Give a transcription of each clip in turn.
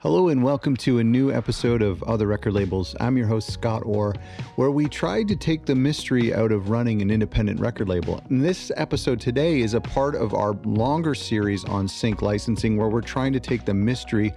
Hello and welcome to a new episode of Other Record Labels. I'm your host, Scott Orr, where we tried to take the mystery out of running an independent record label. And this episode today is a part of our longer series on sync licensing, where we're trying to take the mystery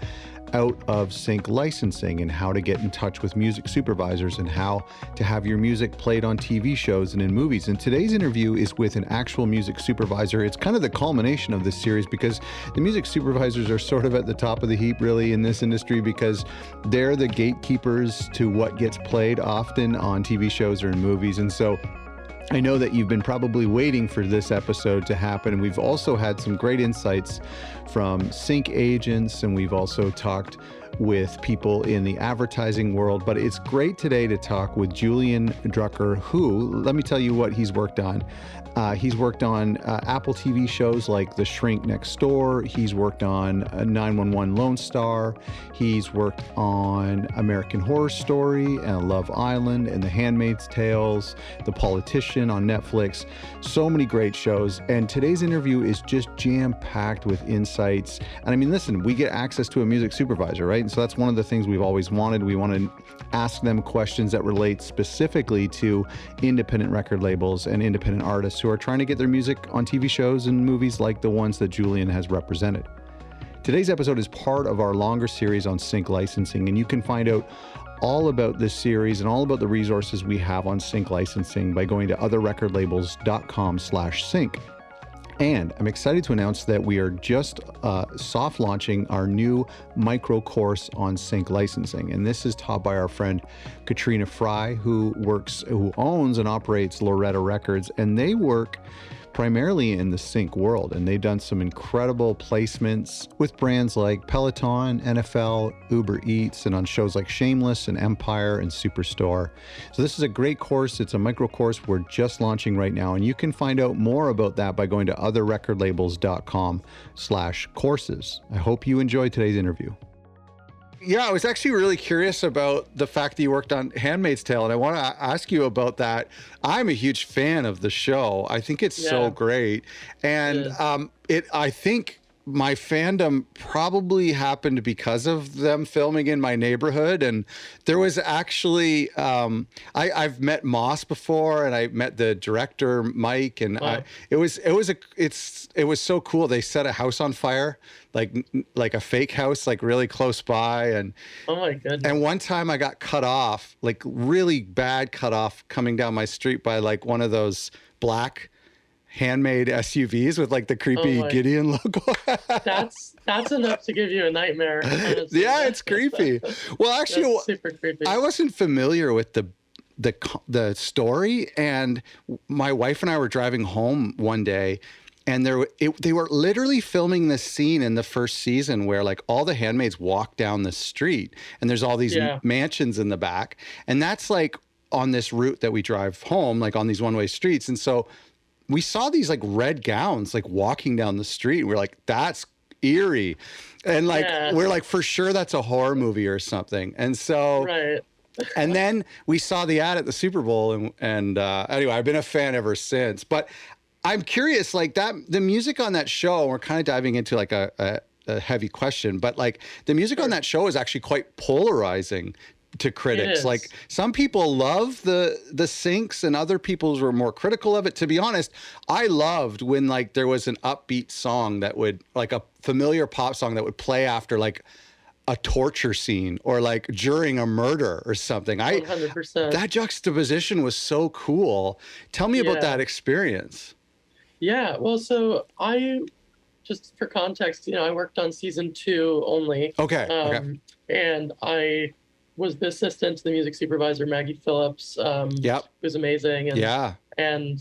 out of sync licensing and how to get in touch with music supervisors and how to have your music played on TV shows and in movies. And today's interview is with an actual music supervisor. It's kind of the culmination of this series because the music supervisors are sort of at the top of the heap really in this industry because they're the gatekeepers to what gets played often on TV shows or in movies. And so I know that you've been probably waiting for this episode to happen. And we've also had some great insights from sync agents, and we've also talked with people in the advertising world. But it's great today to talk with Julian Drucker, who, let me tell you what he's worked on. He's worked on Apple TV shows like The Shrink Next Door. He's worked on 911 Lone Star. He's worked on American Horror Story and Love Island and The Handmaid's Tales, The Politician on Netflix. So many great shows. And today's interview is just jam-packed with insights. And I mean, listen, we get access to a music supervisor, right? And so that's one of the things we've always wanted. We want to ask them questions that relate specifically to independent record labels and independent artists who are trying to get their music on TV shows and movies like the ones that Julian has represented. Today's episode is part of our longer series on sync licensing, and you can find out all about this series and all about the resources we have on sync licensing by going to otherrecordlabels.com/sync. And I'm excited to announce that we are just soft launching our new micro course on sync licensing. And this is taught by our friend Katrina Fry, who owns and operates Loretta Records. And they work primarily in the sync world. And they've done some incredible placements with brands like Peloton, NFL, Uber Eats, and on shows like Shameless and Empire and Superstore. So this is a great course. It's a micro course we're just launching right now. And you can find out more about that by going to otherrecordlabels.com/courses. I hope you enjoyed today's interview. Yeah, I was actually really curious about the fact that you worked on Handmaid's Tale, and I want to ask you about that. I'm a huge fan of the show. I think it's so great. And I think my fandom probably happened because of them filming in my neighborhood. And there was actually, I've met Moss before, and I met the director, Mike, and it was so cool. They set a house on fire, like a fake house, like really close by. And oh my goodness. And one time I got cut off, like really bad cut off coming down my street by like one of those black handmade SUVs with like the creepy Gideon logo. That's enough to give you a nightmare. Honestly. Yeah, it's creepy. Well, actually, that's super creepy. I wasn't familiar with the story, and my wife and I were driving home one day, and they were literally filming this scene in the first season where like all the handmaids walk down the street, and there's all these mansions in the back, and that's like on this route that we drive home, like on these one-way streets, and so we saw these like red gowns like walking down the street. We're like, that's eerie. And like, we're like, for sure that's a horror movie or something. And so, and then we saw the ad at the Super Bowl. And anyway, I've been a fan ever since. But I'm curious, like the music on that show, we're kind of diving into like a heavy question, but like the music on that show is actually quite polarizing to critics. Like some people love the syncs and other people were more critical of it. To be honest, I loved when like there was an upbeat song that would, like a familiar pop song that would play after like a torture scene or like during a murder or something. 100%. That juxtaposition was so cool. Tell me about that experience. Yeah, well, so just for context, I worked on season 2 only. Okay. And I was the assistant to the music supervisor, Maggie Phillips. It was amazing. And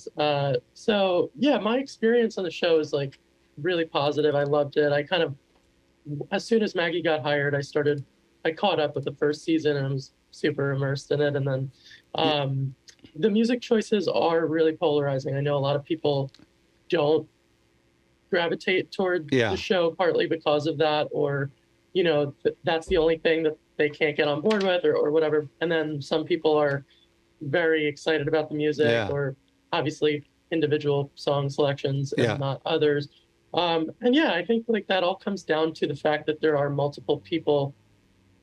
so my experience on the show is like really positive. I loved it. I kind of, as soon as Maggie got hired, I caught up with the first season and I was super immersed in it. And then the music choices are really polarizing. I know a lot of people don't gravitate toward the show partly because of that, or that's the only thing that they can't get on board with or whatever. And then some people are very excited about the music or obviously individual song selections and not others. I think like that all comes down to the fact that there are multiple people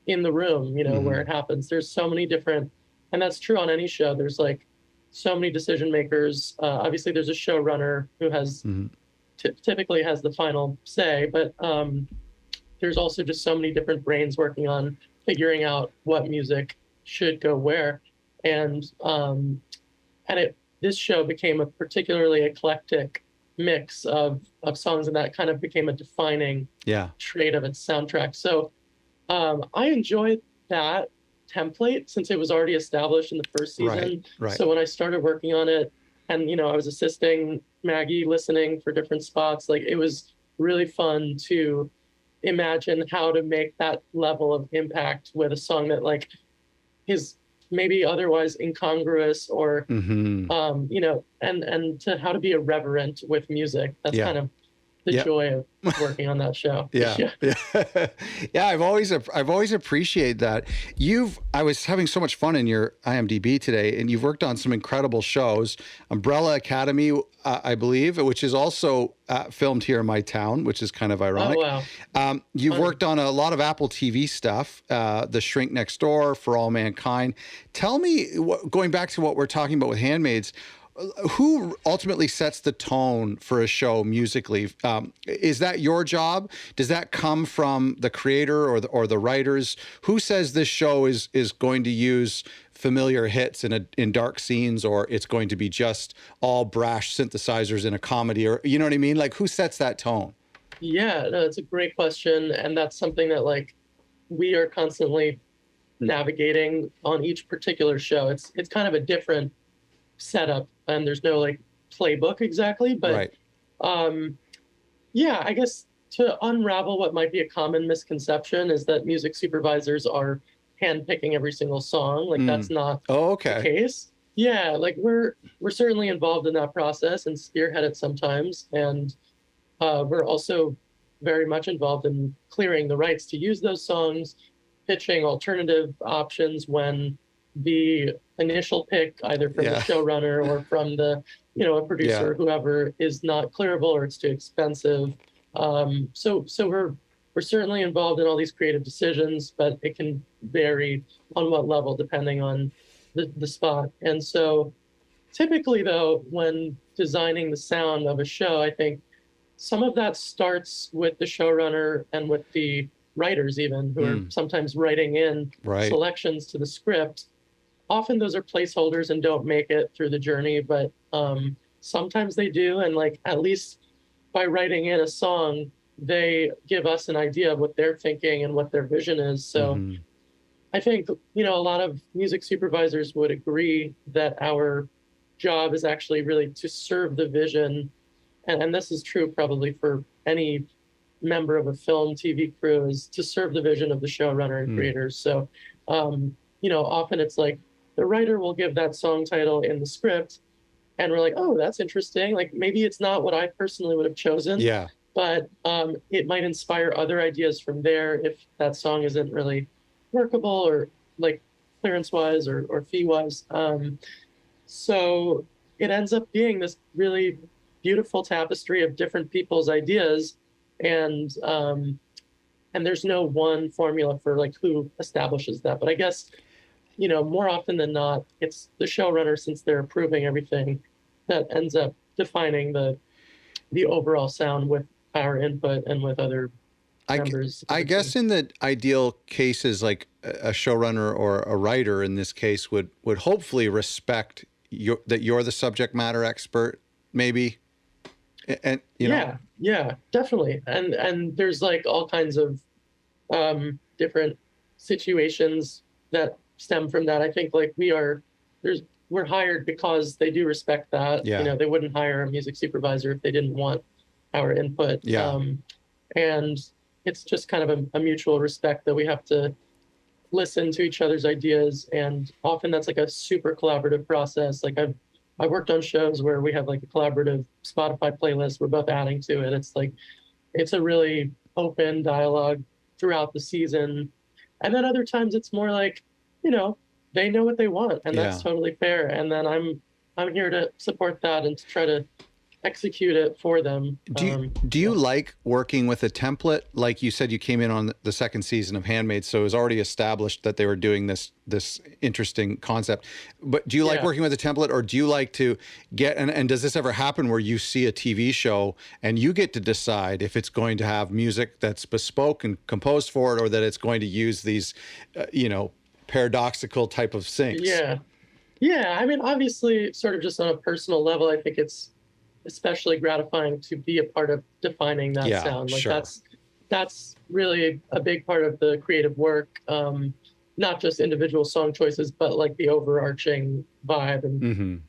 in the room, you know, where it happens. There's so many different, and that's true on any show. There's like so many decision makers. Obviously, there's a showrunner who has typically has the final say, but there's also just so many different brains working on figuring out what music should go where. And this show became a particularly eclectic mix of songs, and that kind of became a defining trait of its soundtrack. So I enjoyed that template since it was already established in the first season. Right. So when I started working on it, and, you know, I was assisting Maggie listening for different spots, like, it was really fun to imagine how to make that level of impact with a song that, like, is maybe otherwise incongruous or, you know, and to how to be irreverent with music. That's kind of the joy of working on that show. Yeah. I've always appreciated that. I was having so much fun in your IMDb today, and you've worked on some incredible shows. Umbrella Academy, I believe, which is also filmed here in my town, which is kind of ironic. Oh, wow. You've worked on a lot of Apple TV stuff, The Shrink Next Door, For All Mankind. Tell me, going back to what we're talking about with Handmaids, who ultimately sets the tone for a show musically? Is that your job? Does that come from the creator or the writers? Who says this show is going to use familiar hits in dark scenes, or it's going to be just all brash synthesizers in a comedy, or, you know what I mean? Like, who sets that tone? Yeah, no, it's a great question, and that's something that, like, we are constantly navigating on each particular show. It's kind of a different setup, and there's no, like, playbook exactly, but I guess to unravel what might be a common misconception is that music supervisors are handpicking every single song. Like, that's not the case. Yeah, like, we're certainly involved in that process and spearhead it sometimes, and we're also very much involved in clearing the rights to use those songs, pitching alternative options when the initial pick, either from the showrunner or from the, you know, a producer or whoever, is not clearable or it's too expensive. So we're certainly involved in all these creative decisions, but it can vary on what level depending on the spot. And so typically, though, when designing the sound of a show, I think some of that starts with the showrunner and with the writers even, who are sometimes writing in selections to the script. Often those are placeholders and don't make it through the journey, but sometimes they do. And, like, at least by writing in a song, they give us an idea of what they're thinking and what their vision is. So I think, you know, a lot of music supervisors would agree that our job is actually really to serve the vision. And this is true probably for any member of a film, TV crew, is to serve the vision of the showrunner and creators. So, you know, often it's like, the writer will give that song title in the script, and we're like, oh, that's interesting. Like, maybe it's not what I personally would have chosen, but it might inspire other ideas from there if that song isn't really workable or, like, clearance-wise or fee-wise. So it ends up being this really beautiful tapestry of different people's ideas, and there's no one formula for, like, who establishes that. But I guess, you know, more often than not, it's the showrunner, since they're approving everything, that ends up defining the overall sound with our input and with other members. I guess in the ideal cases, like a showrunner or a writer in this case would hopefully respect that you're the subject matter expert, maybe. And you know. Yeah, definitely. And there's, like, all kinds of different situations that stem from that. I think, like, we're hired because they do respect that. You know, they wouldn't hire a music supervisor if they didn't want our input. And it's just kind of a mutual respect that we have to listen to each other's ideas, and often that's, like, a super collaborative process. Like, I've worked on shows where we have, like, a collaborative Spotify playlist we're both adding to it. It's like, it's a really open dialogue throughout the season. And then other times it's more like, you know, they know what they want, and that's totally fair. And then I'm here to support that and to try to execute it for them. Do you like working with a template? Like you said, you came in on the second season of Handmaid, so it was already established that they were doing this interesting concept. But do you like working with a template, or do you like to get, and does this ever happen where you see a TV show and you get to decide if it's going to have music that's bespoke and composed for it, or that it's going to use these, paradoxical type of syncs? Yeah. I mean, obviously, sort of just on a personal level, I think it's especially gratifying to be a part of defining that sound. Like that's really a big part of the creative work. Not just individual song choices, but like the overarching vibe and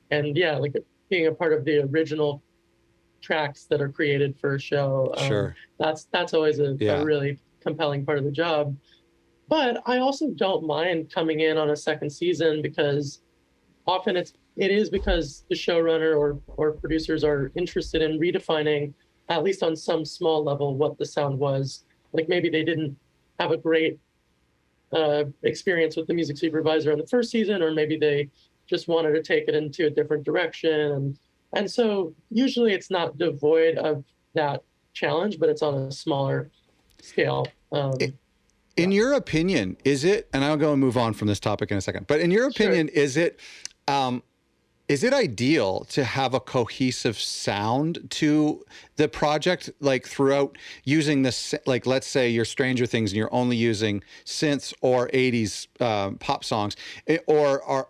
like being a part of the original tracks that are created for a show. That's always a really compelling part of the job. But I also don't mind coming in on a second season, because often it is because the showrunner or producers are interested in redefining, at least on some small level, what the sound was. Like maybe they didn't have a great experience with the music supervisor in the first season, or maybe they just wanted to take it into a different direction. And so usually it's not devoid of that challenge, but it's on a smaller scale. In your opinion, is it, and I'll go and move on from this topic in a second, but in your opinion, is it ideal to have a cohesive sound to the project, like throughout, using this, like let's say you're Stranger Things and you're only using synths or 80s pop songs, or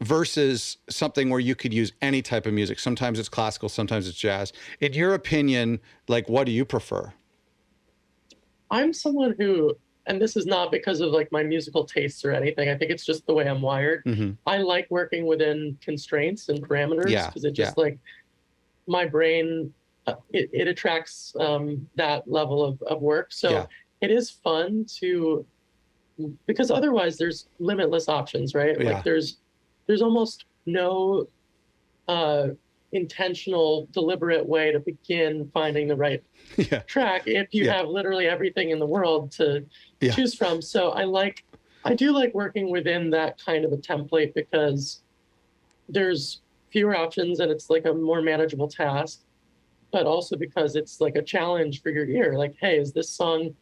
versus something where you could use any type of music? Sometimes it's classical, sometimes it's jazz. In your opinion, like, what do you prefer? I'm someone who, and this is not because of like my musical tastes or anything, I think it's just the way I'm wired. I like working within constraints and parameters, because it just like my brain, it attracts that level of work. So it is fun to, because otherwise there's limitless options, right? Like there's almost no intentional, deliberate way to begin finding the right track if you have literally everything in the world to choose from. So I do like working within that kind of a template, because there's fewer options and it's like a more manageable task, but also because it's like a challenge for your ear. Like, hey, is this song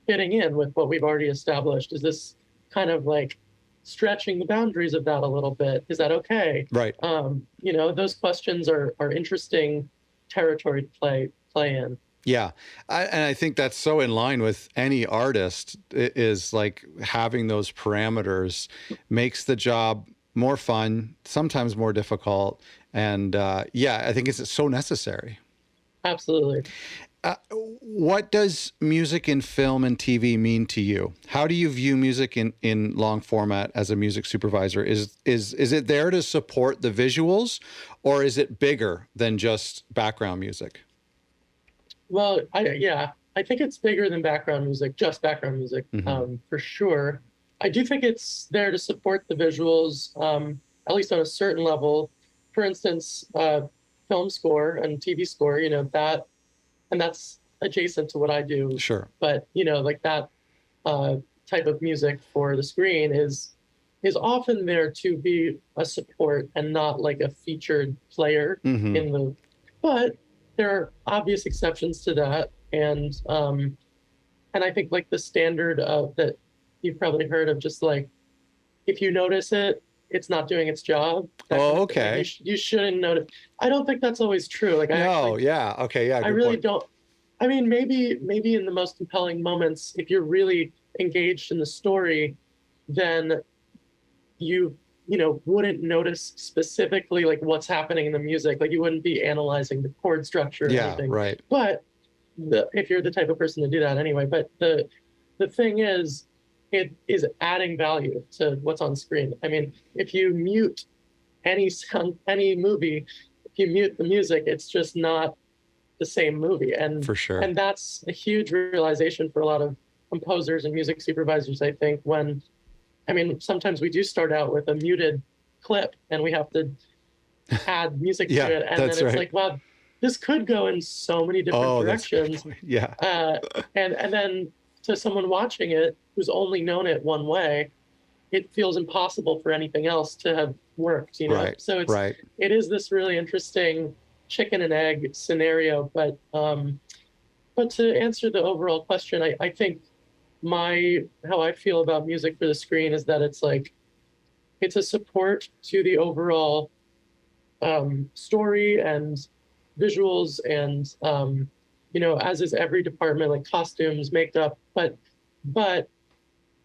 fitting in with what we've already established? Is this kind of like stretching the boundaries of that a little bit? Is that okay? Right. Those questions are interesting territory to play in. Yeah. And I think that's so in line with any artist, is like having those parameters makes the job more fun, sometimes more difficult. And I think it's so necessary. Absolutely. What does music in film and TV mean to you? How do you view music in long format as a music supervisor? Is it there to support the visuals, or is it bigger than just background music? Well, I think it's bigger than background music, just background music, for sure. I do think it's there to support the visuals, at least on a certain level. For instance, film score and TV score, and that's adjacent to what I do. Sure. But, like that type of music for the screen is often there to be a support and not like a featured player but there are obvious exceptions to that. And I think like the standard of that you've probably heard of, just like, if you notice it, it's not doing its job. Okay. You shouldn't notice. I don't think that's always true. Like, I really don't. I mean, maybe in the most compelling moments, if you're really engaged in the story, then you wouldn't notice specifically like what's happening in the music. Like you wouldn't be analyzing the chord structure or anything. Right. But if you're the type of person to do that anyway. But the thing is, it is adding value to what's on screen. I mean, if you mute any movie, if you mute the music, it's just not the same movie. And for sure. And that's a huge realization for a lot of composers and music supervisors, I think, sometimes we do start out with a muted clip and we have to add music to it. And then it's like, wow, this could go in so many different directions. And then to someone watching it who's only known it one way, it feels impossible for anything else to have worked, Right. So it is this really interesting chicken and egg scenario, but to answer the overall question, I think how I feel about music for the screen is that it's like, it's a support to the overall story and visuals and, as is every department, like costumes, makeup, but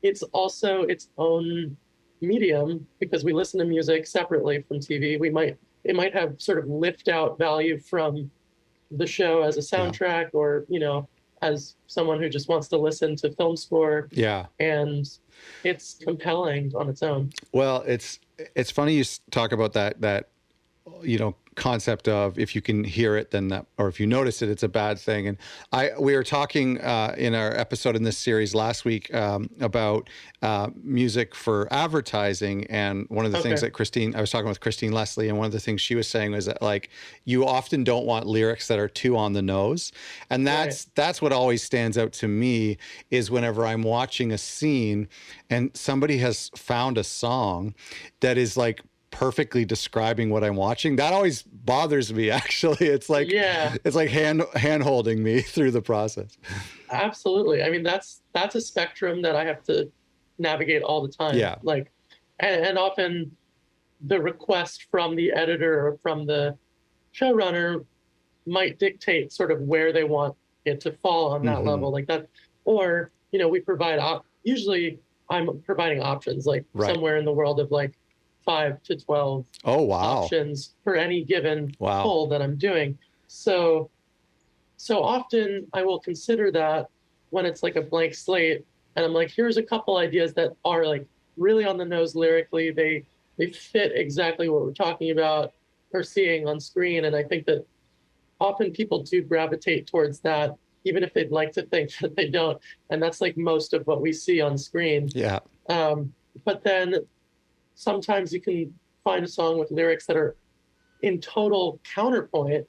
it's also its own medium because we listen to music separately from TV. It might have sort of lift out value from the show as a soundtrack, or, as someone who just wants to listen to film score. Yeah. And it's compelling on its own. Well, it's funny you talk about that concept of if you can hear it, then that, or if you notice it, it's a bad thing. And we were talking in our episode in this series last week about music for advertising. And one of the things that I was talking with Christine Leslie, and one of the things she was saying was that, like, you often don't want lyrics that are too on the nose. And that's what always stands out to me, is whenever I'm watching a scene and somebody has found a song that is like perfectly describing what I'm watching. That always bothers me, actually. It's like, it's like hand holding me through the process. Absolutely. I mean, that's a spectrum that I have to navigate all the time. Yeah. Like, and often the request from the editor or from the showrunner might dictate sort of where they want it to fall on that level, like that. Or, we provide, usually I'm providing options, like somewhere in the world of like 5 to 12 options for any given pull that I'm doing. So often I will consider that when it's like a blank slate, and I'm like, here's a couple ideas that are like really on the nose lyrically. They fit exactly what we're talking about or seeing on screen. And I think that often people do gravitate towards that, even if they'd like to think that they don't. And that's like most of what we see on screen. Yeah. But then sometimes you can find a song with lyrics that are in total counterpoint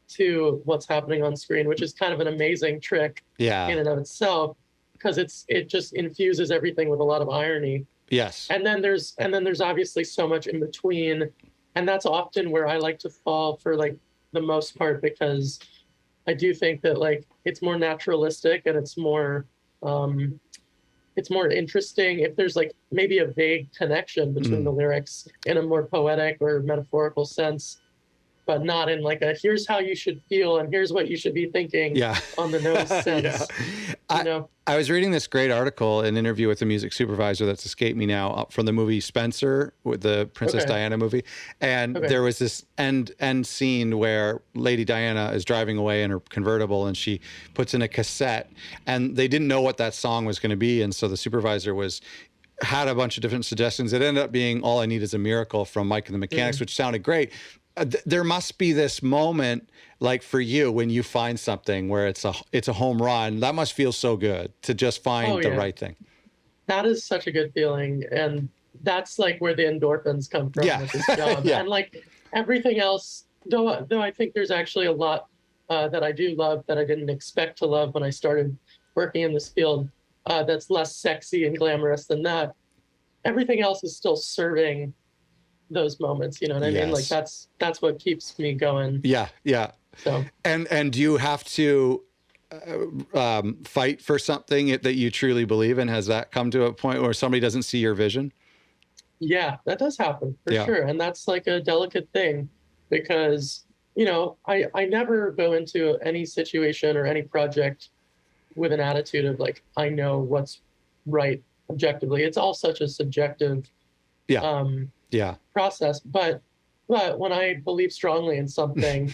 to what's happening on screen, which is kind of an amazing trick in and of itself, because it just infuses everything with a lot of irony. Yes. And then there's obviously so much in between, and that's often where I like to fall for like the most part, because I do think that like it's more naturalistic and it's more interesting if there's like maybe a vague connection between the lyrics in a more poetic or metaphorical sense, but not in like a here's how you should feel and here's what you should be thinking on the nose sense. I was reading this great article, an interview with a music supervisor that's escaped me now, from the movie Spencer, with the Princess Diana movie. And there was this end scene where Lady Diana is driving away in her convertible and she puts in a cassette, and they didn't know what that song was going to be. And so the supervisor had a bunch of different suggestions. It ended up being All I Need Is a Miracle from Mike and the Mechanics, which sounded great. There must be this moment, like for you, when you find something where it's a home run. That must feel so good to just find the right thing. That is such a good feeling, and that's like where the endorphins come from with this job. And like everything else, though I think there's actually a lot that I do love that I didn't expect to love when I started working in this field. That's less sexy and glamorous than that. Everything else is still serving those moments, you know what I mean? Like that's what keeps me going. So and do you have to fight for something that you truly believe in? Has that come to a point where somebody doesn't see your vision? Yeah, that does happen for sure, and that's like a delicate thing, because I never go into any situation or any project with an attitude of like I know what's right objectively. It's all such a subjective process, but when I believe strongly in something,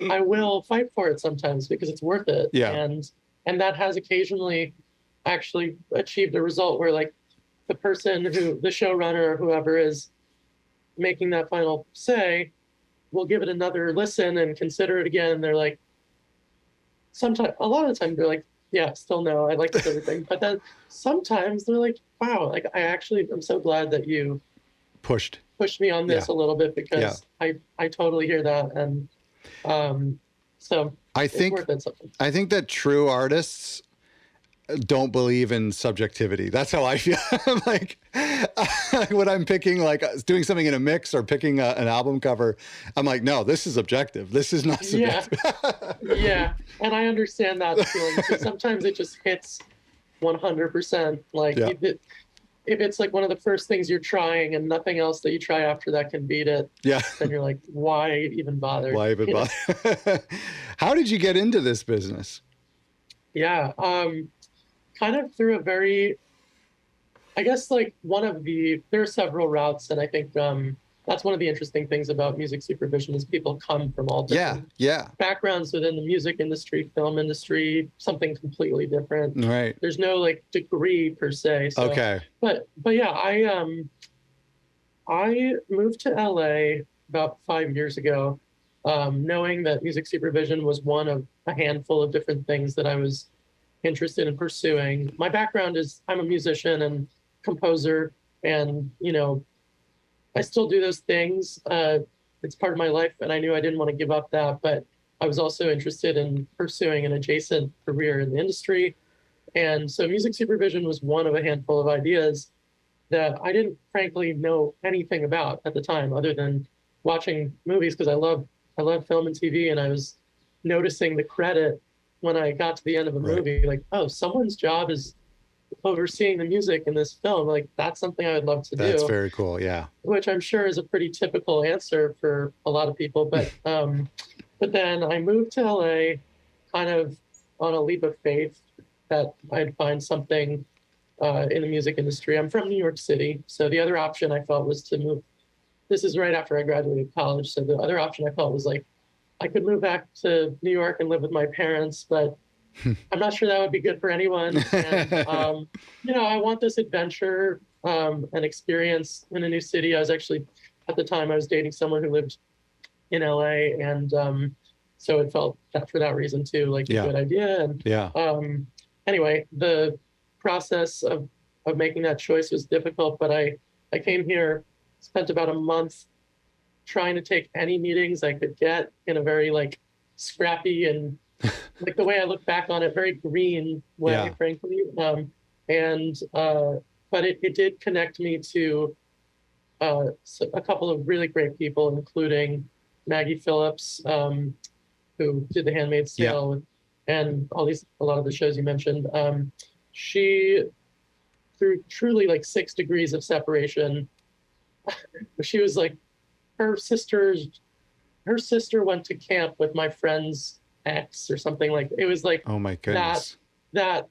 I will fight for it sometimes because it's worth it. And that has occasionally actually achieved a result where like the person the showrunner or whoever is making that final say will give it another listen and consider it again. And they're like, a lot of the time they're like, yeah, still no, I like this everything. But then sometimes they're like, wow, like I'm so glad that you pushed me on this a little bit, because I totally hear that. And so I think that true artists don't believe in subjectivity. That's how I feel. I'm like, when I'm picking, like doing something in a mix or picking an album cover, I'm like, no, this is objective. This is not subjective. Yeah. And I understand that feeling too. Sometimes it just hits 100%. Like if it's like one of the first things you're trying and nothing else that you try after that can beat it, then you're like, why even bother? Why even bother? How did you get into this business? Yeah, kind of through a very, I guess, like there are several routes, and I think that's one of the interesting things about music supervision is people come from all different backgrounds within the music industry, film industry, something completely different. Right. There's no like degree per se. So, okay. But yeah, I moved to LA about 5 years ago, knowing that music supervision was one of a handful of different things that I was interested in pursuing. My background is I'm a musician and composer, and I still do those things. It's part of my life, and I knew I didn't want to give up that, but I was also interested in pursuing an adjacent career in the industry. And so music supervision was one of a handful of ideas that I didn't frankly know anything about at the time, other than watching movies, because I love film and TV, and I was noticing the credit when I got to the end of a movie, like, oh, someone's job is overseeing the music in this film. Like, that's something I would love to do. That's very cool. Yeah. Which I'm sure is a pretty typical answer for a lot of people. But then I moved to LA kind of on a leap of faith that I'd find something in the music industry. I'm from New York City. So the other option I felt was to move. This is right after I graduated college. So the other option I felt was like, I could move back to New York and live with my parents, but I'm not sure that would be good for anyone. And, I want this adventure and experience in a new city. I was actually, at the time, I was dating someone who lived in LA. And so it felt that for that reason too, like a good idea. And anyway, the process of making that choice was difficult, but I came here, spent about a month trying to take any meetings I could get in a very like scrappy and like the way I look back on it, very green way, frankly. But it did connect me to a couple of really great people, including Maggie Phillips, who did The Handmaid's Tale and a lot of the shows you mentioned. She, through truly like 6 degrees of separation, she was like, her sister went to camp with my friend's ex or something. Like, it was like, oh my goodness, that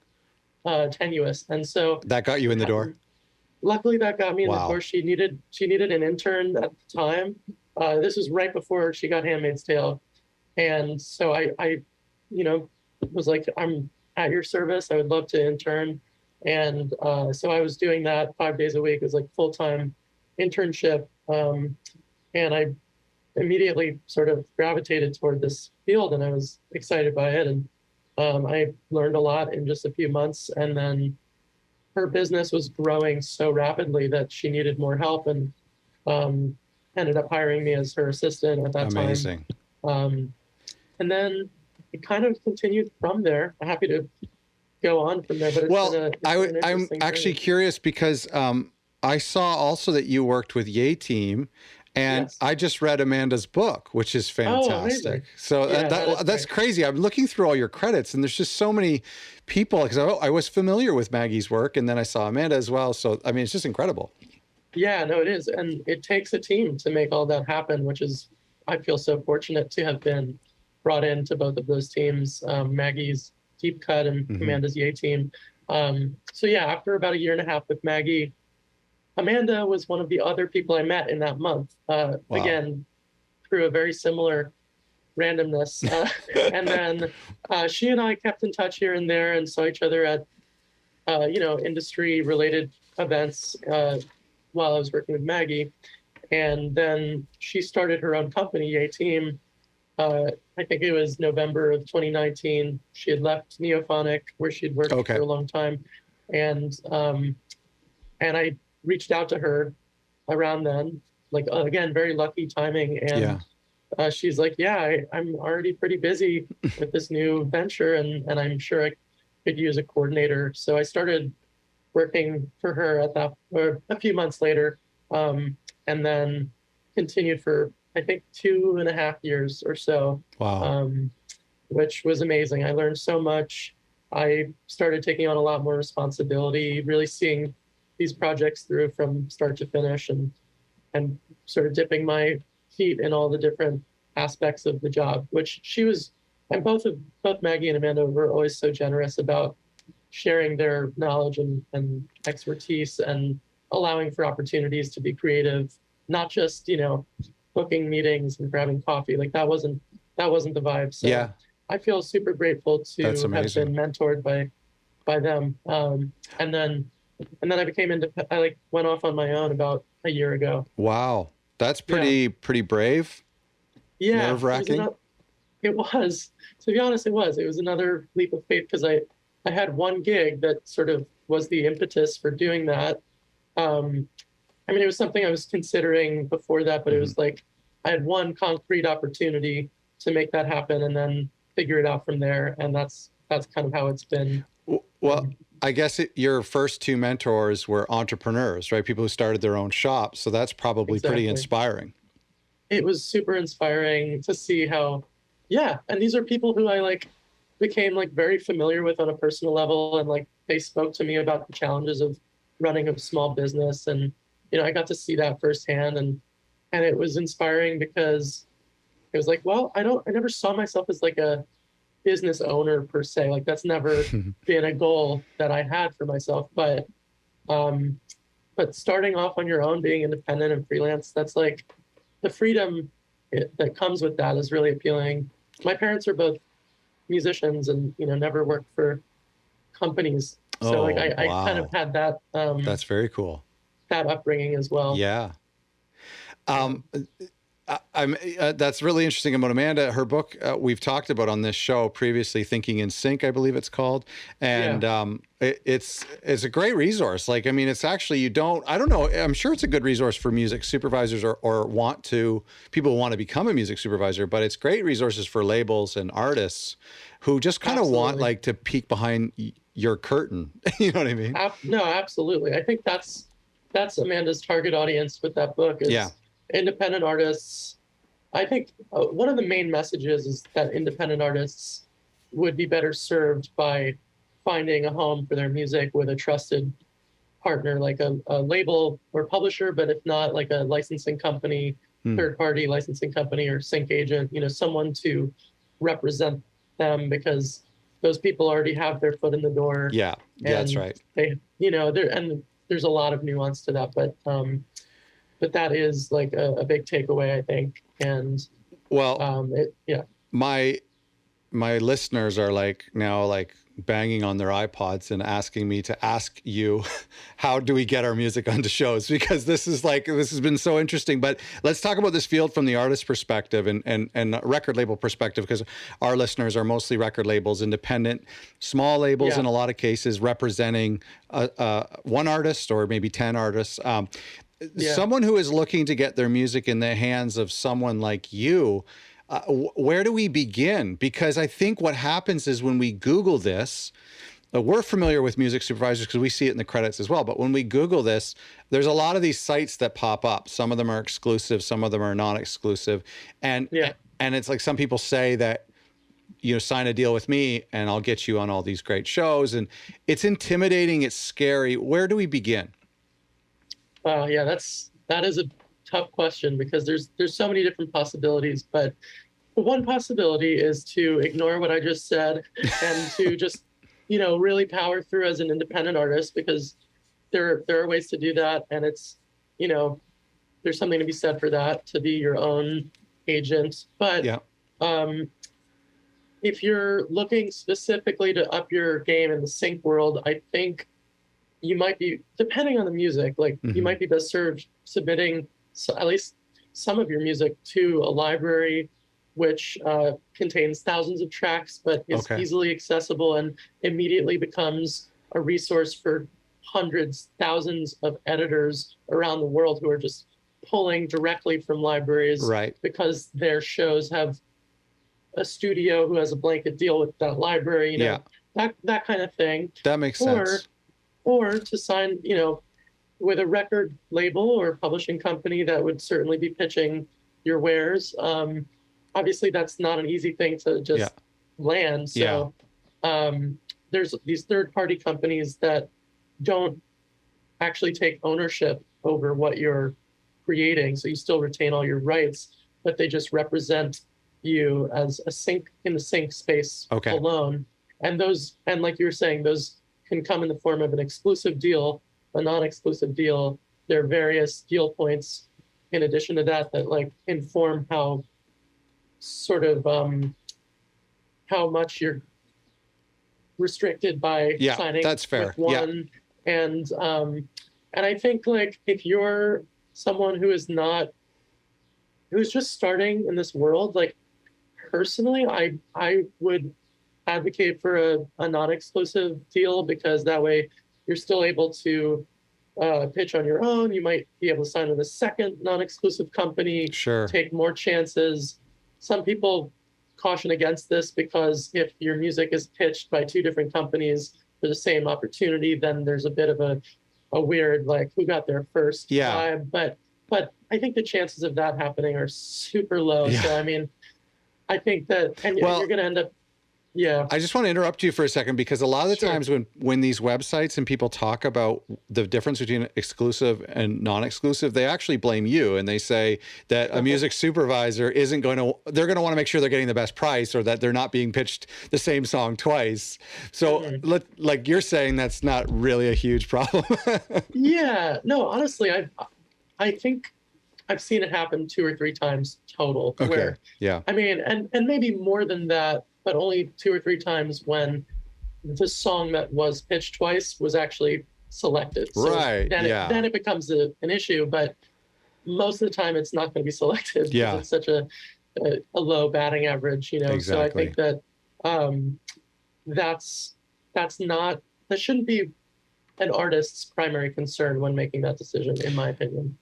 tenuous. And so that got you in the door. Luckily that got me in the door. She needed an intern at the time. This was right before she got Handmaid's Tale. And so I was like, I'm at your service. I would love to intern. And so I was doing that 5 days a week. It was like full-time internship. And I immediately sort of gravitated toward this field, and I was excited by it. And I learned a lot in just a few months. And then her business was growing so rapidly that she needed more help, and ended up hiring me as her assistant at that time. Amazing. And then it kind of continued from there. I'm happy to go on from there. But I'm actually curious because I saw also that you worked with Yay Team. And I just read Amanda's book, which is fantastic. So that's crazy. I'm looking through all your credits, and there's just so many people, because I was familiar with Maggie's work, and then I saw Amanda as well. So, I mean, it's just incredible. Yeah, no, it is. And it takes a team to make all that happen, which is, I feel so fortunate to have been brought into both of those teams, Maggie's Deep Cut and Amanda's Yay Team. So yeah, after about 1.5 years with Maggie, Amanda was one of the other people I met in that month, again, through a very similar randomness. And then she and I kept in touch here and there and saw each other at, industry-related events while I was working with Maggie. And then she started her own company, Yay Team. I think it was November of 2019. She had left Neophonic, where she'd worked for a long time. And I reached out to her around then, like, again, very lucky timing. And she's like, I'm already pretty busy with this new venture, and I'm sure could use a coordinator. So I started working for her at that, or a few months later, and then continued for, I think, 2.5 years or so. Wow. Which was amazing. I learned so much. I started taking on a lot more responsibility, really seeing these projects through from start to finish, and sort of dipping my feet in all the different aspects of the job, which she was, and both Maggie and Amanda were always so generous about sharing their knowledge and expertise and allowing for opportunities to be creative, not just, booking meetings and grabbing coffee. Like that wasn't the vibe. So yeah. I feel super grateful to have been mentored by them. And then I became independent. I went off on my own about a year ago. Wow. That's pretty brave. Yeah. Nerve-wracking. It was, to be honest, it was another leap of faith, because I had one gig that sort of was the impetus for doing that. I mean, it was something I was considering before that, but it was like I had one concrete opportunity to make that happen and then figure it out from there. And that's kind of how it's been. Well, I guess your first two mentors were entrepreneurs, right? People who started their own shops. So that's probably pretty inspiring. It was super inspiring to see how, and these are people who I became very familiar with on a personal level, and they spoke to me about the challenges of running a small business, and I got to see that firsthand, and it was inspiring because it was well, I never saw myself as a business owner per se. That's never been a goal that I had for myself, but starting off on your own, being independent and freelance, that's the freedom that comes with that is really appealing. My parents are both musicians and never worked for companies, so I kind of had that. That's very cool. That upbringing as well. Yeah. That's really interesting about Amanda. Her book we've talked about on this show previously, Thinking in Sync, I believe it's called, and it's a great resource. It's actually, I don't know, I'm sure it's a good resource for music supervisors or people who want to become a music supervisor, but it's great resources for labels and artists who just kind of want to peek behind your curtain. You know what I mean? No, absolutely. I think that's Amanda's target audience with that book is independent artists. I think one of the main messages is that independent artists would be better served by finding a home for their music with a trusted partner, like a label or publisher, but if not, a licensing company, third-party licensing company or sync agent, someone to represent them, because those people already have their foot in the door. Yeah, that's right. They, there's a lot of nuance to that, but that is a big takeaway, I think. And my listeners are now banging on their iPods and asking me to ask you, how do we get our music onto shows? Because this has been so interesting. But let's talk about this field from the artist perspective and record label perspective, because our listeners are mostly record labels, independent, small labels in a lot of cases, representing one artist or maybe 10 artists. Someone who is looking to get their music in the hands of someone like you, where do we begin? Because I think what happens is when we Google this, we're familiar with music supervisors because we see it in the credits as well. But when we Google this, there's a lot of these sites that pop up. Some of them are exclusive, some of them are non-exclusive. And it's some people say that, sign a deal with me and I'll get you on all these great shows. And it's intimidating, it's scary. Where do we begin? Wow, that is a tough question, because there's so many different possibilities. But one possibility is to ignore what I just said and to just, really power through as an independent artist, because there are ways to do that, and it's, there's something to be said for that, to be your own agent. But if you're looking specifically to up your game in the sync world, I think you might be, depending on the music, you might be best served submitting at least some of your music to a library, which contains thousands of tracks, but is easily accessible and immediately becomes a resource for hundreds, thousands of editors around the world who are just pulling directly from libraries, because their shows have a studio who has a blanket deal with that library. that kind of thing. That makes sense. Or to sign, with a record label or publishing company that would certainly be pitching your wares. Obviously, that's not an easy thing to just land. So there's these third-party companies that don't actually take ownership over what you're creating. So you still retain all your rights, but they just represent you as a sync in the sync space alone. And like you were saying, those can come in the form of an exclusive deal, a non-exclusive deal. There are various deal points in addition to that like inform how sort of how much you're restricted by signing that's fair. with one. And I think like if you're someone who's just starting in this world, like personally, I would advocate for a non-exclusive deal, because that way you're still able to pitch on your own. You might be able to sign with a second non-exclusive company, take more chances. Some people caution against this because if your music is pitched by two different companies for the same opportunity, then there's a bit of a weird, like, who got there first vibe. But I think the chances of that happening are super low. So, I mean, I think that, and you're going to end up, I just want to interrupt you for a second, because a lot of the times when these websites and people talk about the difference between exclusive and non-exclusive, they actually blame you, and they say that a music supervisor they're going to want to make sure they're getting the best price, or that they're not being pitched the same song twice. So like you're saying, that's not really a huge problem. No, honestly, I think I've seen it happen 2 or 3 times total. Where, I mean, and maybe more than that, but only 2 or 3 times when the song that was pitched twice was actually selected. So then it becomes an issue, but most of the time it's not going to be selected. Because it's such a low batting average, So I think that that shouldn't be an artist's primary concern when making that decision, in my opinion.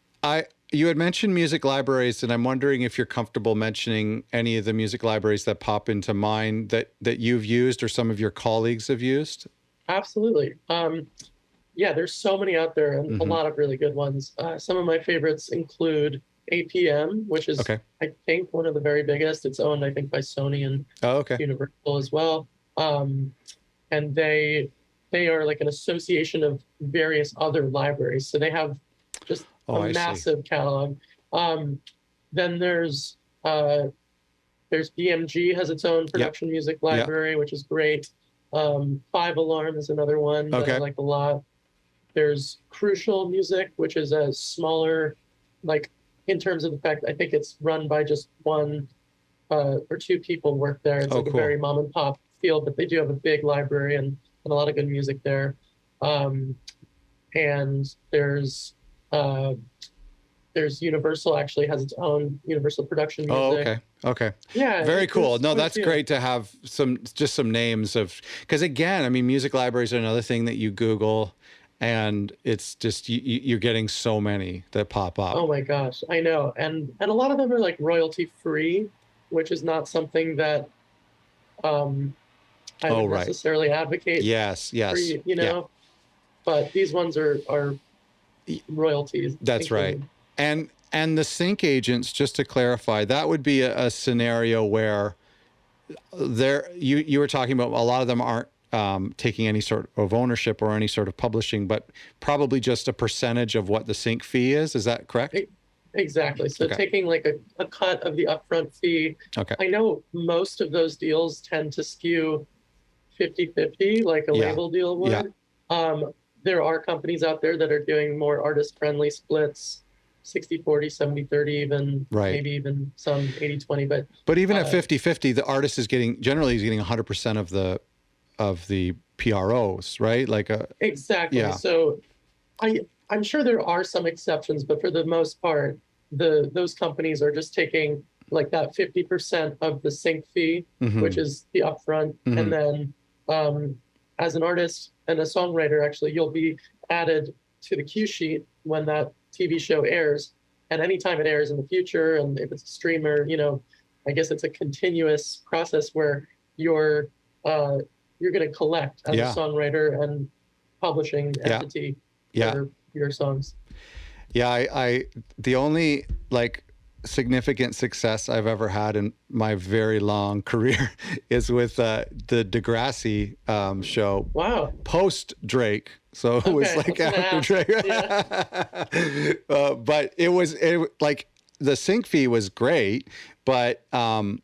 You had mentioned music libraries, and I'm wondering if you're comfortable mentioning any of the music libraries that pop into mind that you've used or some of your colleagues have used. Absolutely. There's so many out there, and a lot of really good ones. Some of my favorites include APM, which is, I think, one of the very biggest. It's owned, I think, by Sony and Universal as well. And they are like an association of various other libraries. So they have just a massive catalog. Then there's BMG has its own production music library, which is great. 5 Alarm is another one that I like a lot. There's Crucial Music, which is a smaller, like, in terms of the fact, I think it's run by just 1 or 2 people work there. It's a very mom and pop feel, but they do have a big library and a lot of good music there. And there's Universal actually has its own Universal production music. Okay. Yeah. Very cool. No, that's great to have some names of, because again, I mean, music libraries are another thing that you Google, and it's just, you're getting so many that pop up. Oh my gosh, I know. And a lot of them are like royalty free, which is not something that I would necessarily advocate. Yes. For, but these ones are royalties. That's right. And the sync agents, just to clarify, that would be a scenario where you were talking about, a lot of them aren't taking any sort of ownership or any sort of publishing, but probably just a percentage of what the sync fee is. Is that correct? Exactly. So taking like a cut of the upfront fee. I know most of those deals tend to skew 50-50, like a label deal would. There are companies out there that are doing more artist-friendly splits, 60-40, 70-30 even, maybe even some 80-20. But even at 50-50, the artist is generally getting 100% of the PROs, right? Exactly. So I'm sure there are some exceptions, but for the most part, those companies are just taking like that 50% of the sync fee, which is the upfront, and then as an artist and a songwriter, actually, you'll be added to the cue sheet when that TV show airs, and anytime it airs in the future, and if it's a streamer, I guess it's a continuous process where your you're going to collect as a songwriter and publishing entity for your songs. Yeah, I the only like significant success I've ever had in my very long career is with the Degrassi show. Wow. Post Drake. So it was like after Drake. But it was like the sync fee was great, but I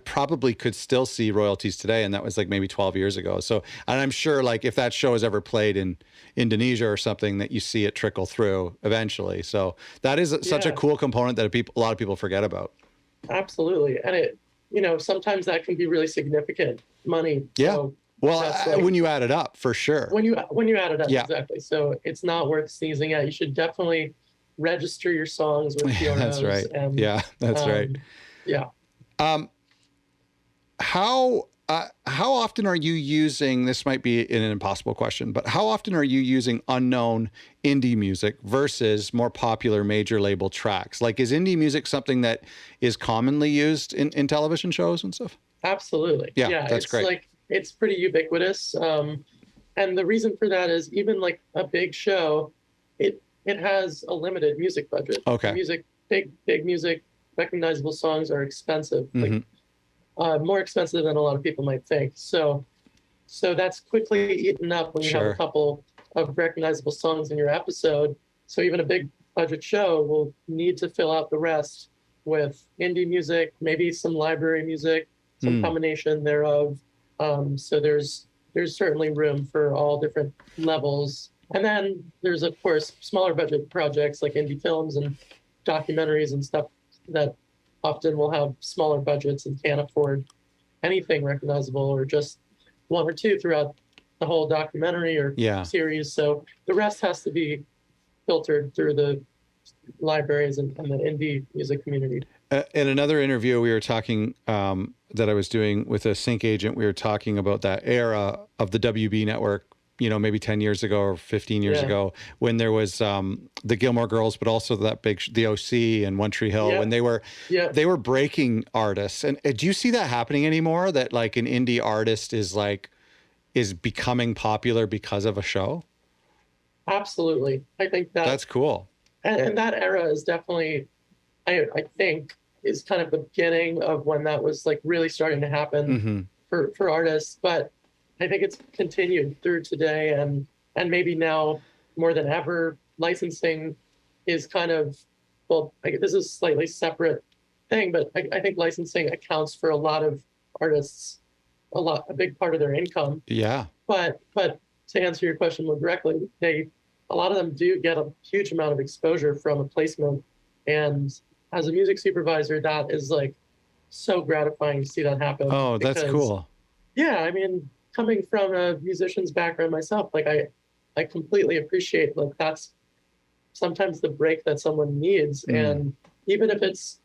probably could still see royalties today, and that was like maybe 12 years ago. So, and I'm sure like if that show is ever played in Indonesia or something, that you see it trickle through eventually. So that is such a cool component that a lot of people forget about. Absolutely. And it, sometimes that can be really significant money. Yeah. So well, when you add it up, for sure. When you add it up, exactly. So it's not worth sneezing at. You should definitely register your songs with PROs. That's right. And, that's right. Yeah. How often are you using, this might be an impossible question, but how often are you using unknown indie music versus more popular major label tracks? Like, is indie music something that is commonly used in television shows and stuff? Absolutely. Yeah, that's great. Like, it's pretty ubiquitous. And the reason for that is even like a big show, it has a limited music budget. Okay. Big music, recognizable songs are expensive. Mm-hmm. Like, more expensive than a lot of people might think. So that's quickly eaten up when you have a couple of recognizable songs in your episode. So even a big budget show will need to fill out the rest with indie music, maybe some library music, some combination thereof. So there's certainly room for all different levels. And then there's, of course, smaller budget projects like indie films and documentaries and stuff that often will have smaller budgets and can't afford anything recognizable or just one or two throughout the whole documentary or series. So the rest has to be filtered through the libraries and the indie music community. In another interview we were talking that I was doing with a sync agent, we were talking about that era of the WB network, maybe 10 years ago or 15 years ago, when there was the Gilmore Girls, but also that big, the OC and One Tree Hill, when they were breaking artists. And do you see that happening anymore? That like an indie artist is becoming popular because of a show? Absolutely. I think that's cool. And that era is definitely, I think, is kind of the beginning of when that was like really starting to happen for artists. But I think it's continued through today, and maybe now more than ever, licensing is kind of, well, this is a slightly separate thing, but I think licensing accounts for a lot of artists, a big part of their income. Yeah. But to answer your question more directly, a lot of them do get a huge amount of exposure from a placement, and as a music supervisor, that is like so gratifying to see that happen. Oh, that's cool. Yeah, I mean, coming from a musician's background myself, like I completely appreciate like that's sometimes the break that someone needs, and even if it's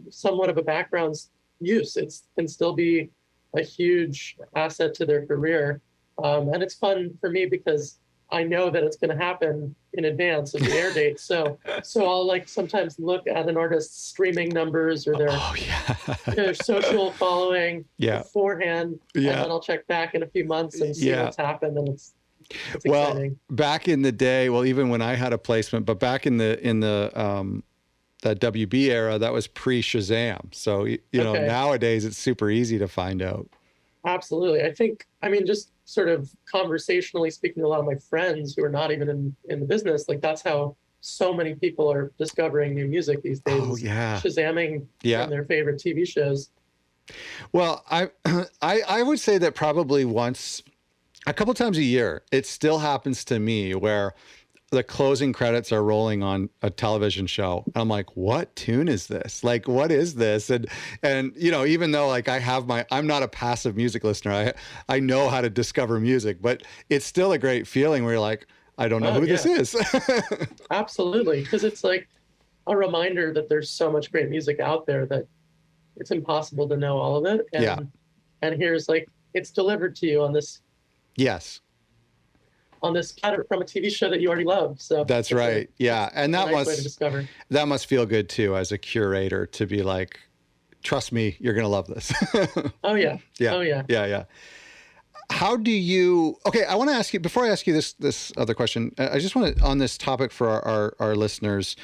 somewhat of a background use, it can still be a huge asset to their career, and it's fun for me because I know that it's going to happen in advance of the air date. So I'll like sometimes look at an artist's streaming numbers or their social following beforehand. And then I'll check back in a few months and see what's happened. And it's exciting. Back in the day, well, even when I had a placement, but back in the that WB era, that was pre-Shazam. So, nowadays it's super easy to find out. Absolutely. I mean, just sort of conversationally speaking to a lot of my friends who are not even in the business, like that's how so many people are discovering new music these days. Oh, yeah. Shazamming from their favorite TV shows. Well, I would say that probably a couple times a year, it still happens to me where the closing credits are rolling on a television show. I'm like, what tune is this? Like, what is this? And even though like I'm not a passive music listener, I know how to discover music, but it's still a great feeling where you're like, I don't know who this is. Absolutely. Because it's like a reminder that there's so much great music out there that it's impossible to know all of it. And here's like, it's delivered to you on this. Yes. On this platter from a TV show that you already love. So that's right. And that way to discover. That must feel good too, as a curator, to be like trust me, you're going to love this. Oh yeah. Yeah. Oh yeah. Yeah. How do you, okay, I want to ask you, before I ask you this other question, I just want to, on this topic for our listeners,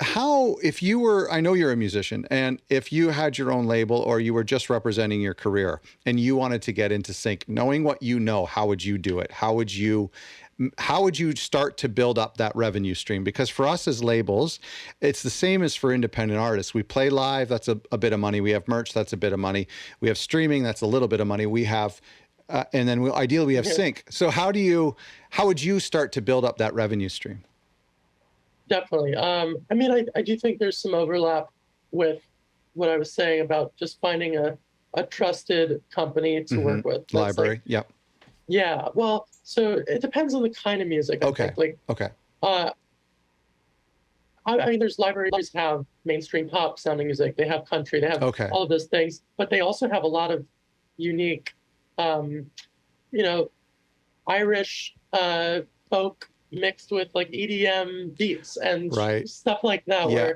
how, if you were, I know you're a musician, and if you had your own label or you were just representing your career and you wanted to get into sync, knowing what you know, how would you do it? How would you start to build up that revenue stream? Because for us as labels, it's the same as for independent artists. We play live, that's a bit of money. We have merch, that's a bit of money. We have streaming, that's a little bit of money. We have, and then ideally we have sync. So how would you start to build up that revenue stream? Definitely. I mean, I do think there's some overlap with what I was saying about just finding a trusted company to work with. Library. Yep. Yeah. Well, so it depends on the kind of music. I think. Like, okay. I mean, there's libraries that have mainstream pop sounding music. They have country. They have all of those things, but they also have a lot of unique, Irish folk mixed with like EDM beats and stuff like that. Yeah.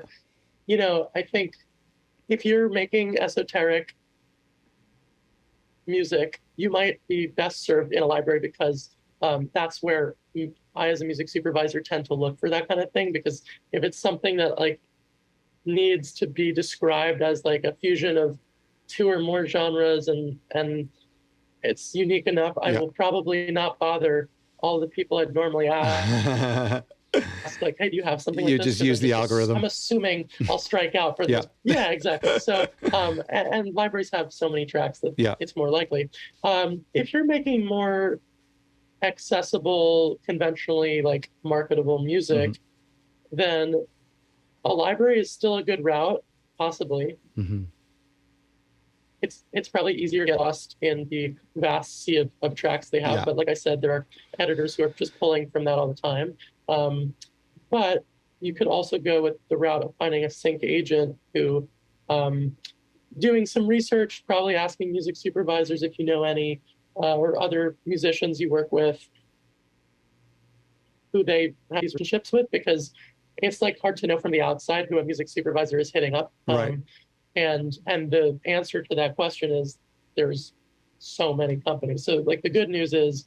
Where, I think if you're making esoteric music, you might be best served in a library, because that's where I, as a music supervisor, tend to look for that kind of thing. Because if it's something that like needs to be described as like a fusion of two or more genres and it's unique enough, I will probably not bother all the people I'd normally ask. Like, hey, do you have something like this? You just use the algorithm. I'm assuming I'll strike out for this. Yeah, exactly. So, and libraries have so many tracks that it's more likely. If you're making more accessible, conventionally like marketable music, then a library is still a good route, possibly. It's probably easier to get lost in the vast sea of tracks they have. But like I said, there are editors who are just pulling from that all the time. But you could also go with the route of finding a sync agent who, doing some research, probably asking music supervisors if you know any, or other musicians you work with who they have these relationships with, because it's like hard to know from the outside who a music supervisor is hitting up. And the answer to that question is there's so many companies. So like the good news is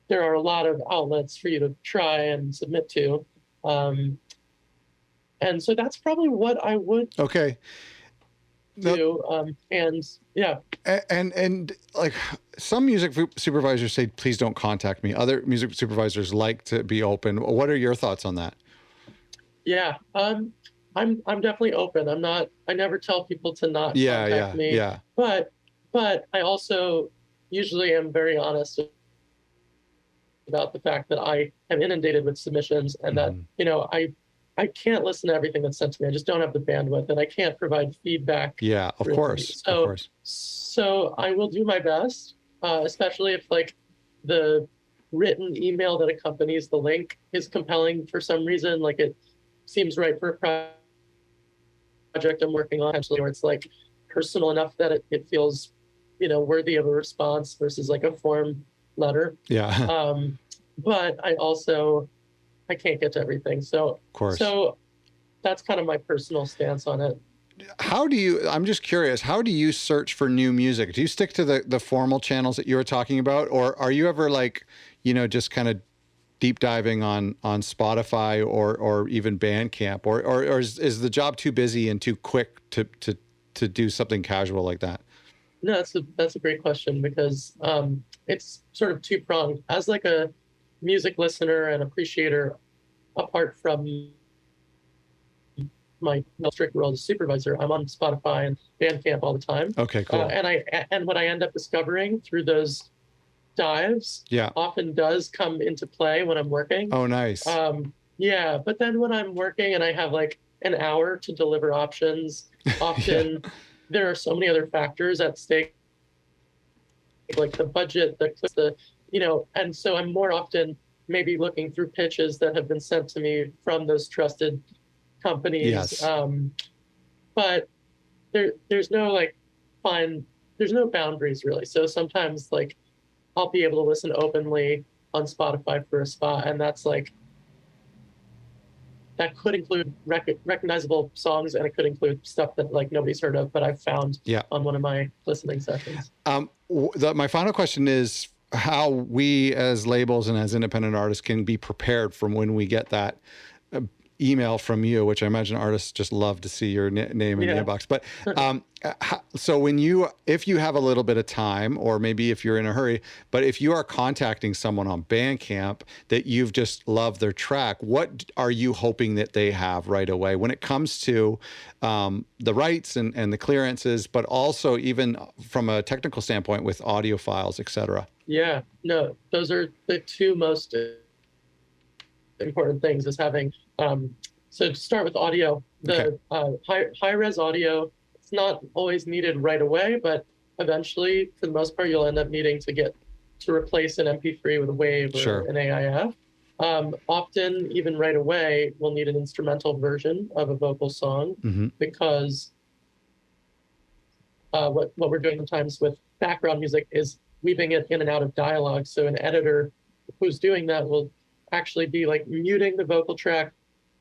there are a lot of outlets for you to try and submit to. And so that's probably what I would do. And like some music supervisors say, please don't contact me. Other music supervisors like to be open. What are your thoughts on that? Yeah. I'm definitely open. I never tell people to not contact me. Yeah. But I also usually am very honest about the fact that I am inundated with submissions and that, I can't listen to everything that's sent to me. I just don't have the bandwidth, and I can't provide feedback. Yeah, of course. So I will do my best, especially if like the written email that accompanies the link is compelling for some reason, like it seems right for a project I'm working on, actually, where it's like personal enough that it feels, worthy of a response versus like a form letter. Yeah. But I can't get to everything. So, of course. So that's kind of my personal stance on it. I'm just curious, how do you search for new music? Do you stick to the formal channels that you were talking about? Or are you ever like, just kind of deep diving on Spotify or even Bandcamp, or is the job too busy and too quick to do something casual like that? No, that's a great question, because it's sort of two-pronged. As like a music listener and appreciator, apart from my strict role as supervisor, I'm on Spotify and Bandcamp all the time. Okay, cool. And what I end up discovering through those dives often does come into play when I'm working. Oh, nice. But then when I'm working and I have like an hour to deliver options, often there are so many other factors at stake, like the budget, and so I'm more often maybe looking through pitches that have been sent to me from those trusted companies. Yes. But there's no there's no boundaries really. So sometimes like I'll be able to listen openly on Spotify for a spot, and that's like that could include recognizable songs, and it could include stuff that like nobody's heard of, but I've found on one of my listening sessions. My final question is how we as labels and as independent artists can be prepared from when we get that email from you, which I imagine artists just love to see your name in the inbox. But so if you have a little bit of time, or maybe if you're in a hurry, but if you are contacting someone on Bandcamp that you've just loved their track, what are you hoping that they have right away when it comes to the rights and the clearances, but also even from a technical standpoint with audio files, et cetera? Yeah, no, those are the two most important things, is having so to start with audio, the high-res audio, it's not always needed right away, but eventually, for the most part, you'll end up needing to replace an MP3 with a WAV or an AIF. Often, even right away, we'll need an instrumental version of a vocal song, because what we're doing sometimes with background music is weaving it in and out of dialogue. So an editor who's doing that will actually be like muting the vocal track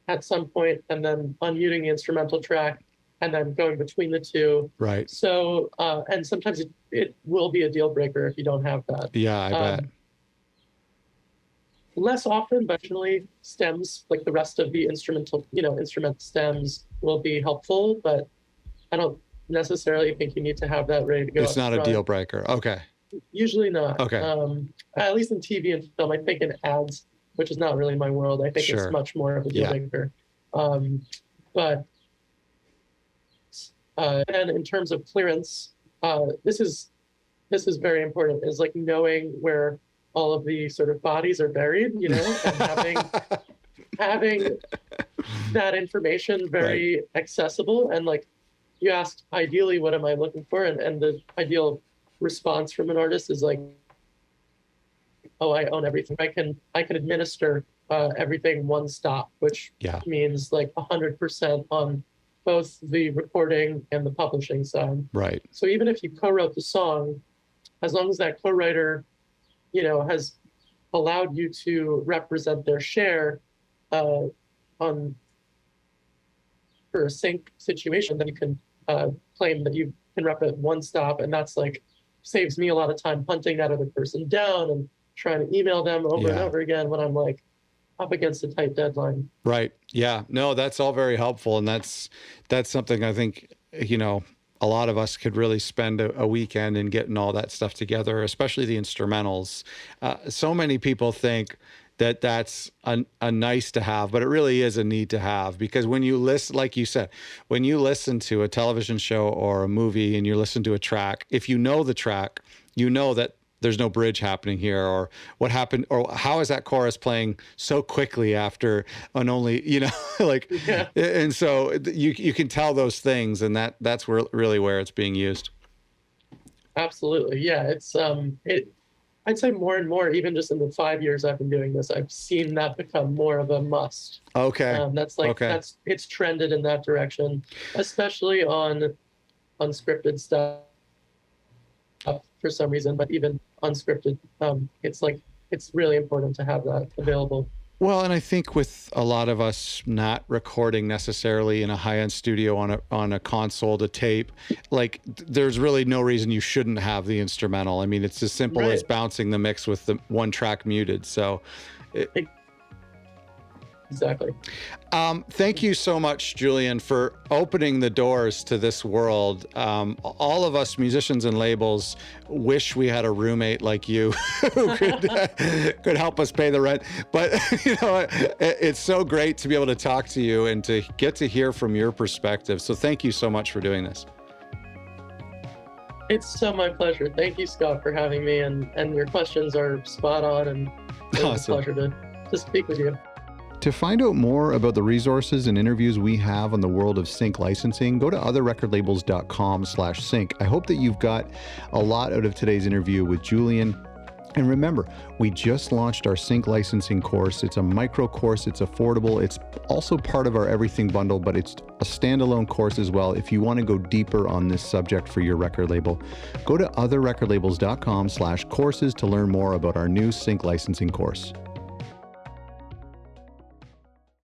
at some point and then unmuting the instrumental track and then going between the two. Right. So, and sometimes it will be a deal breaker if you don't have that. Yeah, I bet. Less often, but generally stems, like the rest of the instrumental, instrument stems will be helpful, but I don't necessarily think you need to have that ready to go. It's not a deal breaker. Okay. Usually not. Okay. At least in TV and film, I think in ads, which is not really my world, I think it's much more of a deal breaker. But and in terms of clearance, this is very important, is like knowing where all of the sort of bodies are buried, and having that information very accessible. And like you asked, ideally, what am I looking for? And the ideal response from an artist is like, oh, I own everything. I can administer everything one stop, which means like 100% on both the recording and the publishing side. Right. So even if you co-wrote the song, as long as that co-writer, has allowed you to represent their share for a sync situation, then you can claim that you can rep it one stop, and that's like saves me a lot of time hunting that other person down and trying to email them over and over again when I'm like up against a tight deadline. Right. Yeah. No, that's all very helpful. And that's something I think, a lot of us could really spend a weekend in getting all that stuff together, especially the instrumentals. So many people think that that's a nice to have, but it really is a need to have, because when you listen, like you said, when you listen to a television show or a movie and you listen to a track, if you know the track, you know that there's no bridge happening here, or what happened, or how is that chorus playing so quickly after an only, and so you can tell those things, and that's really where it's being used. Absolutely. Yeah. It's, I'd say more and more, even just in the 5 years I've been doing this, I've seen that become more of a must. Okay. It's trended in that direction, especially on unscripted stuff for some reason, but even unscripted, it's really important to have that available. Well, and I think with a lot of us not recording necessarily in a high-end studio on a console to tape, like there's really no reason you shouldn't have the instrumental. I mean, it's as simple as bouncing the mix with the one track muted. So exactly. Thank you so much, Julian, for opening the doors to this world. All of us musicians and labels wish we had a roommate like you who could help us pay the rent. But it's so great to be able to talk to you and to get to hear from your perspective. So thank you so much for doing this. It's so my pleasure. Thank you, Scott, for having me, and your questions are spot on, and it's a pleasure to speak with you. To find out more about the resources and interviews we have on the world of sync licensing, go to otherrecordlabels.com/sync. I hope that you've got a lot out of today's interview with Julian. And remember, we just launched our sync licensing course. It's a micro course. It's affordable. It's also part of our everything bundle, but it's a standalone course as well. If you want to go deeper on this subject for your record label, go to otherrecordlabels.com/courses to learn more about our new sync licensing course.